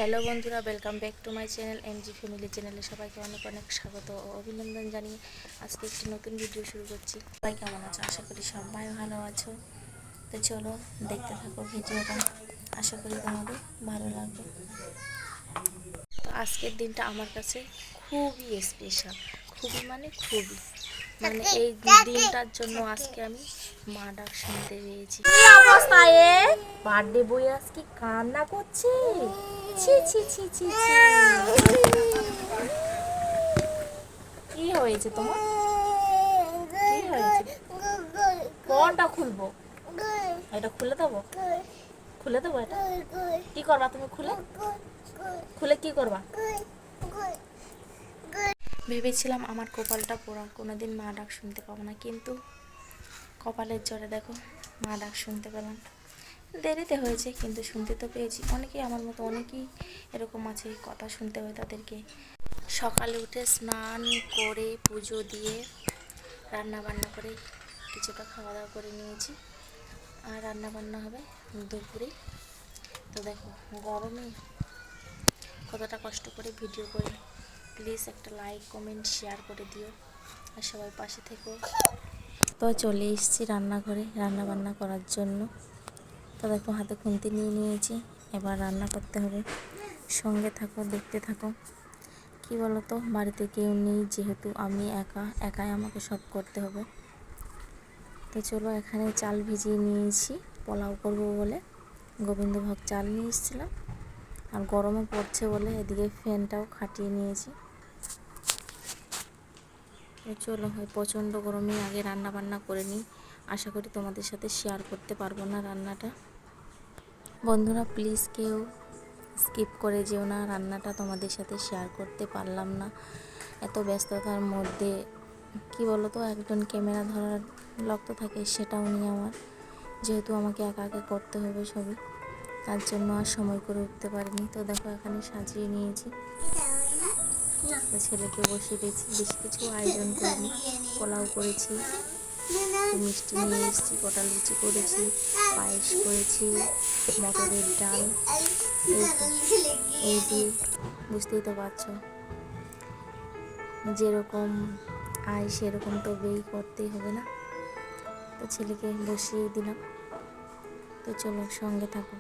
Hello বন্ধুরা, welcome back to my channel MG family চ্যানেলে সবাইকে অনেক অনেক স্বাগত ও অভিনন্দন জানিয়ে আজকে একটি নতুন ভিডিও শুরু করছি। সবাই কেমন আছো? আশা করি সবাই ভালো আছো। তো চলো দেখতে থাকো ভিডিওটা, আশা করি তোমাদের ভালো লাগবে। তো আজকের দিনটা আমার কাছে খুবই স্পেশাল, খুবই মানে এই দিনটার জন্য আজকে আমি মা ডাক শুনতে পেয়েছি। কি অবস্থায় বার্থডে বই আজকে কান্না করছে। ছি ছি ছি ছি ছি। কি হয়েছে তোমার? কি হয়েছে? কোনটা খুলবো? এটা খুলে দেবো? খুলে দেবো এটা? কি করবা তুমি খুলে? খুলে কি করবা? ভেবেছিলাম আমার কপালটা পোড়া, কোনোদিন মা ডাক শুনতে পাবো না, কিন্তু কপালের জোরে দেখো মা ডাক শুনতে পেলাম। দেরিতে হয়েছে কিন্তু শুনতে তো পেয়েছি। অনেকেই আমার মতো অনেকেই এরকম আছে, কথা শুনতে হয় তাদেরকে। সকালে উঠে স্নান করে পুজো দিয়ে রান্না বান্না করে কিছুটা খাওয়া দাওয়া করে নিয়েছি, আর রান্না বান্না হবে দুপুরে। তো দেখো গরমে কতটা কষ্ট করে ভিডিও করি, প্লিজ একটা লাইক কমেন্ট শেয়ার করে দিও আর সবাই পাশে থেকো। তো চলে এসেছি রান্নাঘরে রান্না বান্না করার জন্য। তো দেখো হাতে খুন্তি নিয়ে নিয়েছি, এবার রান্না করতে হবে। সঙ্গে থাকো, দেখতে থাকো। কি বলো তো, বাড়িতে কেউ নেই যেহেতু আমি একাই আমাকে সব করতে হবে। তো চলো, এখানে চাল ভিজিয়ে নিয়েছি পোলাও করবো বলে। গোবিন্দভোগ চাল নিয়ে এসেছিলাম, আর গরমও পড়ছে বলে এদিকে ফ্যানটাও খাটিয়ে নিয়েছি। তো চলো, প্রচণ্ড গরমে আগে রান্না বান্না করে নিই। আশা করি তোমাদের সাথে শেয়ার করতে পারবো না রান্নাটা। বন্ধুরা প্লিজ কেউ স্কিপ করে যেও না, রান্নাটা তোমাদের সাথে শেয়ার করতে পারলাম না এত ব্যস্ততার মধ্যে। কি বলো তো, একজন ক্যামেরা ধরার লোক তো থাকে, সেটাও নিয়ে আমার, যেহেতু আমাকে একা একা করতে হবে সবই, তার জন্য আর সময় করে উঠতে পারিনি। তো দেখো এখানে সাজিয়ে নিয়েছি, তো ছেলেকে বসিয়ে দিয়েছি। বেশি কিছু আয়োজন করিনি, পোলাও করেছি, মিষ্টি নিয়ে এসেছি, কটা লুচি করেছি, পায়েস করেছি, মটরের ডাল। এই দিয়ে বুঝতেই তো পারছো, যেরকম আয় সেরকম তো ব্যয় করতেই হবে না। তো ছেলেকে বসিয়ে দিলাম। তো চলো সঙ্গে থাকো।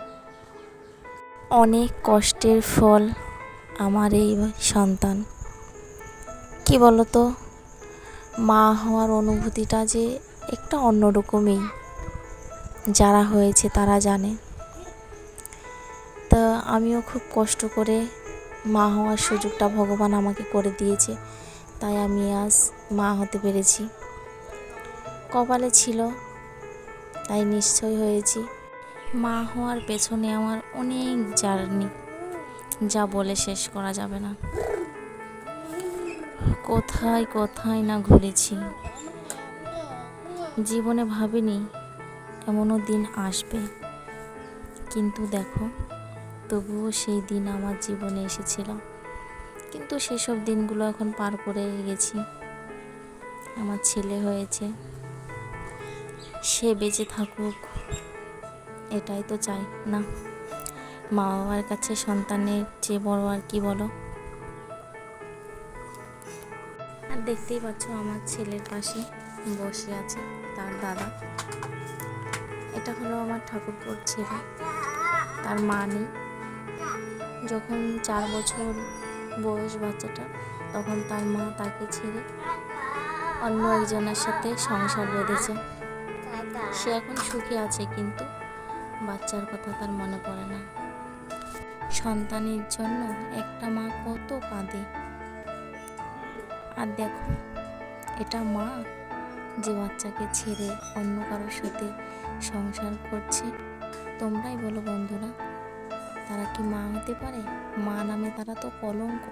অনেক কষ্টের ফল আমার এই সন্তান। কি বলো তো, মা হওয়ার অনুভূতিটা যে একটা অন্যরকমই, যারা হয়েছে তারা জানে। তা আমিও খুব কষ্ট করে মা হওয়ার সুযোগটা ভগবান আমাকে করে দিয়েছে, তাই আমি আজ মা হতে পেরেছি। কপালে ছিল তাই নিশ্চয় হয়েছি। মা হওয়ার পেছনে আমার অনেক জার্নি, যা বলে শেষ করা যাবে না। কোথায় কোথায় না ঘুরেছি, জীবনে ভাবিনি এমনও দিন আসবে, কিন্তু দেখো তবুও সেই দিন আমার জীবনে এসেছিল। কিন্তু সেসব দিনগুলো এখন পার করে গেছি। আমার ছেলে হয়েছে, সে বেঁচে থাকুক, এটাই তো চাই না? মা বাবার কাছে সন্তানের চেয়ে বড় আর কি বলো। আর দেখতেই পাচ্ছ আমার ছেলের পাশে বসে আছে তার দাদা। এটা হলো আমার ঠাকুরপোর ছেলে, তার মা নেই। যখন 4 বছর বয়স বাচ্চাটা, তখন তার মা তাকে ছেড়ে অন্য একজনের সাথে সংসার বেঁধেছে। সে এখন সুখে আছে, কিন্তু বাচ্চার কথা তার মনে পড়ে না। সন্তানের জন্য একটা মা কত কাঁদে। আর দেখো, এটা মা যে বাচ্চাকে ছেড়ে অন্য কারোর সাথে সংসার করছে। তোমরাই বলো বন্ধুরা, তারা কি মা হতে পারে? মা নামে তারা তো কলঙ্ক।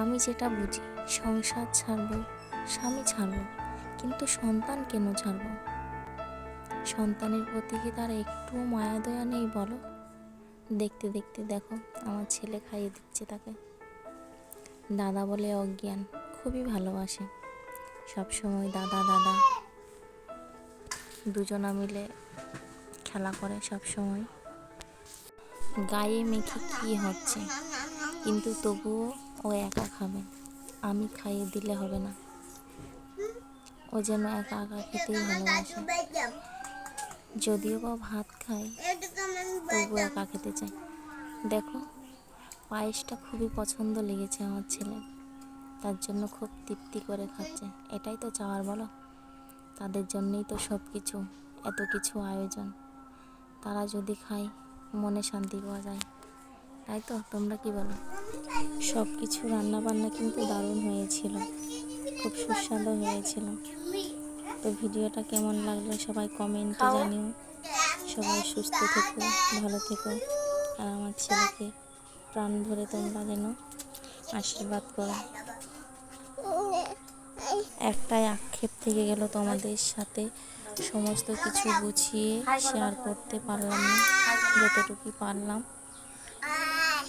আমি যেটা বুঝি, সংসার ছাড়বো, স্বামী ছাড়বো, কিন্তু সন্তান কেন ছাড়বো? সন্তানের প্রতি কি তার একটু মায়া দয়া নেই বলো? দেখতে দেখতে দেখো আমার ছেলে খাইয়ে দিচ্ছে তাকে। দাদা বলে অজ্ঞান, খুবই ভালোবাসে, সবসময় দাদা দাদা দুজনা মিলে খেলা করে সব সময়। গায়ে মেখে কি হচ্ছে, কিন্তু তবুও ও একা খাবে, আমি খাইয়ে দিলে হবে না। ও যেন একা একা খেতেই ভালোবাসে, যদিও বা ভাত খায় তবু একা খেতে চায়। দেখো, পায়েসটা খুবই পছন্দ লেগেছে আমার ছেলের, তার জন্য খুব তৃপ্তি করে খাচ্ছে। এটাই তো চাওয়ার, বলো? তাদের জন্যই তো সব কিছু, এত কিছু আয়োজন। তারা যদি খায় মনে শান্তি পাওয়া যায়, তাই তো? তোমরা কি বলো? সব কিছু রান্নাবান্না কিন্তু দারুণ হয়েছিল, খুব সুস্বাদু হয়েছিল। তো ভিডিওটা কেমন লাগলো সবাই কমেন্টে খাও। জানিও। সবাই সুস্থ থেকো, ভালো থেকো, আর আমার ছেলেকে প্রাণ ভরে তোমরা যেন আশীর্বাদ করো। একটাই আক্ষেপ থেকে গেল, তোমাদের সাথে সমস্ত কিছু গুছিয়ে শেয়ার করতে পারলাম না। যতটুকুই পারলাম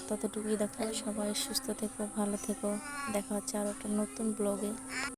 ততটুকুই। দেখো, সবাই সুস্থ থেকো, ভালো থেকো। দেখা হচ্ছে আর একটা নতুন ব্লগে।